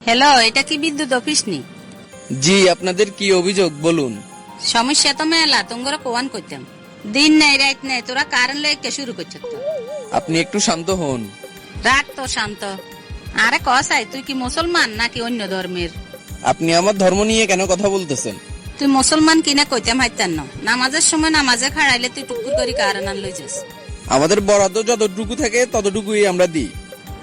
Hello, এটা কি বিদ্যুৎ অফিস নি? জি, আপনাদের কি অভিযোগ বলুন। সমস্যা তো মেলা, তোমরা কোয়ান করতাম। দিন নাই রাত নাই, তোরা কারণ লেগে শুরু করছ তো। আপনি একটু শান্ত হন। রাখ তো শান্ত। আরে কসাই, তুই কি মুসলমান নাকি অন্য ধর্মের? আপনি আমার ধর্ম নিয়ে কেন কথা বলতেছেন? তুই মুসলমান কিনা কইতাম হাইতান না। নামাজের সময় নামাজে খাড়াইলে তুই টুকুর করি কারণ আন লই যাস। আমাদের বরাদ্দ যতটুকু থাকে ততটুকুই আমরা দিই।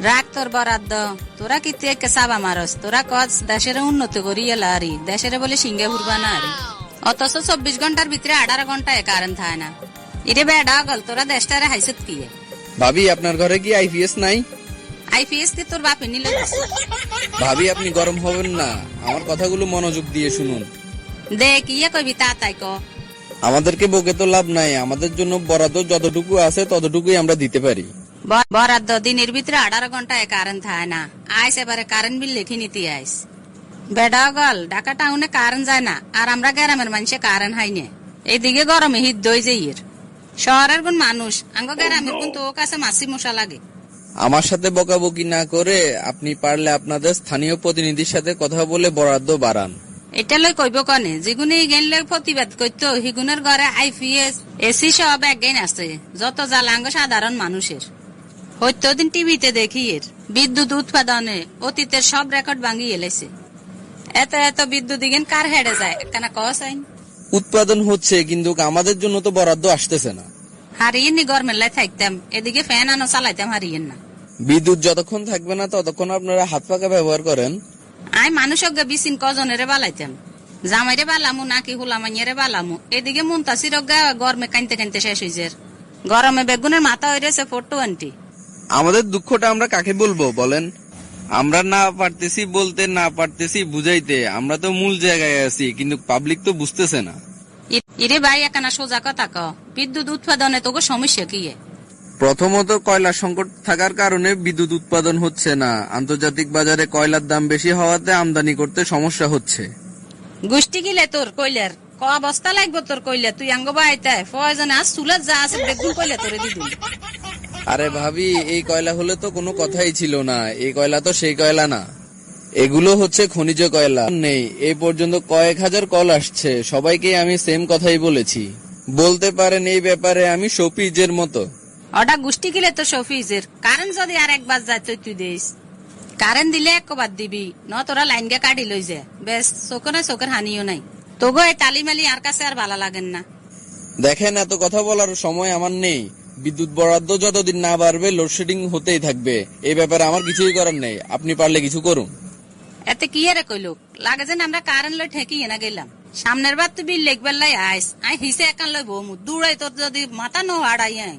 রাখ তোর বরাদ্দ। তোরা কি তুই একে সাবা মারস? তোরা কস দেশের উন্নতি করি এলা আরি, দেশের বলে সিঙ্গে ঘুরবা না আরি। অথচ 24 ঘন্টার ভিতরে 18 ঘন্টায় কারণ থাকে না। ইরে বেডা গল, তোরা দেশটারে হাইসত কি? ভাবি, আপনার ঘরে কি আইপিএস নাই? আইপিএস কে তোর বাপে নিল। ভাবি, আপনি গরম হবেন না, আমার কথাগুলো মনোযোগ দিয়ে শুনুন। দেখ ইয়ে কবি তাই ক। আমাদেরকে বকে তো লাভ নাই, আমাদের জন্য বরাদ্দ যতটুকু আছে ততটুকুই আমরা দিতে পারি। বরাদ্দ দিনের ভিতরে 18 ঘন্টায় কারেন্ট থাকে না। আইস এবারে কারেন্ট বিল লিখে নিতে আইস। বেডা গল, ঢাকা টাউনে কারেন্ট যায় না, আর আমরা গ্রামের মানুষে কারেন্ট হাই না। এইদিকে গরমে হিট দই যাইয়ের। শহরের কোন মানুষ আঙ্গ গ্রামের কোন তো কাছে মাসি মশা লাগে। আমার সাথে বকাবকি না করে আপনি পারলে আপনাদের স্থানীয় প্রতিনিধির সাথে কথা বলে বরাদ্দ বাড়ান। এটা লই কইব কনে, যেগুনে গেন লই প্রতিবাদ করতো হিগুনের ঘরে আইপিএস এসি সব একগাইন আছে। যত জ্বালাঙ্গ সাধারণ মানুষের হয়তো দিন টিভিতে দেখি এর বিদ্যুৎ উৎপাদনে অতীতের সব রেকর্ড ভাঙিয়ে এলেছে। এত এত বিদ্যুৎ দিগেন কার হেডে যায় কেন কস আইন? উৎপাদন হচ্ছে, কিন্তু আমাদের জন্য তো বরাদ্দ আসতেছে না। হারিয়েন নি গরমের লাই থাকতাম, এদিকে ফ্যান আনো চালাইতাম হারিয়েন না। বিদ্যুৎ যতক্ষণ থাকবে না ততক্ষণ আপনারা হাত পাকা ব্যবহার করেন। আই মানুষ বিচিন কজনেরে বালাইতাম, জামাইরে বালামু নাকি হুলামাইয়ারে বালামু। এদিকে মুন্তাসির গরমে কানতে কানতে শেষ হয়েছে। গরমে বেগুনের মাথা হইরেছে 420। আমাদের দুঃখটা আমরা কাকে বলবো বলেন? আমরা না পারতেছি বলতে, না পারতেছি বুঝাইতে। আমরা তো মূল জায়গায় আছি, কিন্তু পাবলিক তো বুঝতেছে না। ইরে ভাই, একানা সোজা কথা ক, বিদ্যুৎ উৎপাদনে তোকে সমস্যা কি? প্রথমত কয়লার সংকট থাকার কারণে বিদ্যুৎ উৎপাদন হচ্ছে না। আন্তর্জাতিক বাজারে কয়লার দাম বেশি হওয়াতে আমদানি করতে সমস্যা হচ্ছে। গোষ্ঠী গিলে তোর কইলার ক অবস্থা লাগবে তোর কইলে, তুই আঙ্গ বাইতে প্রয়োজনে আজ চুলার যা আছে বেগুন কইলে তোরে দিদুন। আরে ভাবি, এই কয়লা হলে তো কোনো কথাই ছিল না। এই কয়লা তো সেই কয়লা না, এগুলো হচ্ছে খনিজ কয়লা। নেই এই পর্যন্ত কয়েক হাজার কল আসছে, সবাইকে আমি সেম কথাই বলেছি। বলতে পারেন এই ব্যাপারে আমি শফিজের মতো। ওটা গোষ্ঠী গিলে তো শফিজের। কারেন্ট যদি আর একবার যায় তুই দিস। কারেন্ট দিলে একবার দিবি, ন তোরা লাইন গে কাটি লই যায় বেশ। চোখের হানিও নাই। তোগো এই তালিমালি আর কাছে আর ভালো লাগেন না। দেখেন, এত কথা বলার সময় আমার নেই। বিদ্যুৎ বরাদ্দ যতদিন না বাড়বে লোডশেডিং হতেই থাকবে। এই ব্যাপারে আমার কিছুই করার নেই, আপনি পারলে কিছু করুন। এতে কি আরে কইলো লাগে যেন আমরা কারেন্ট লই ঠেকিয়ে না গেলাম। সামনের বার তুই বিল লেখবার লাই আইস, আই হিসে একান লই বমু দূরাই তোর যদি মাথা নো আড়াই আই।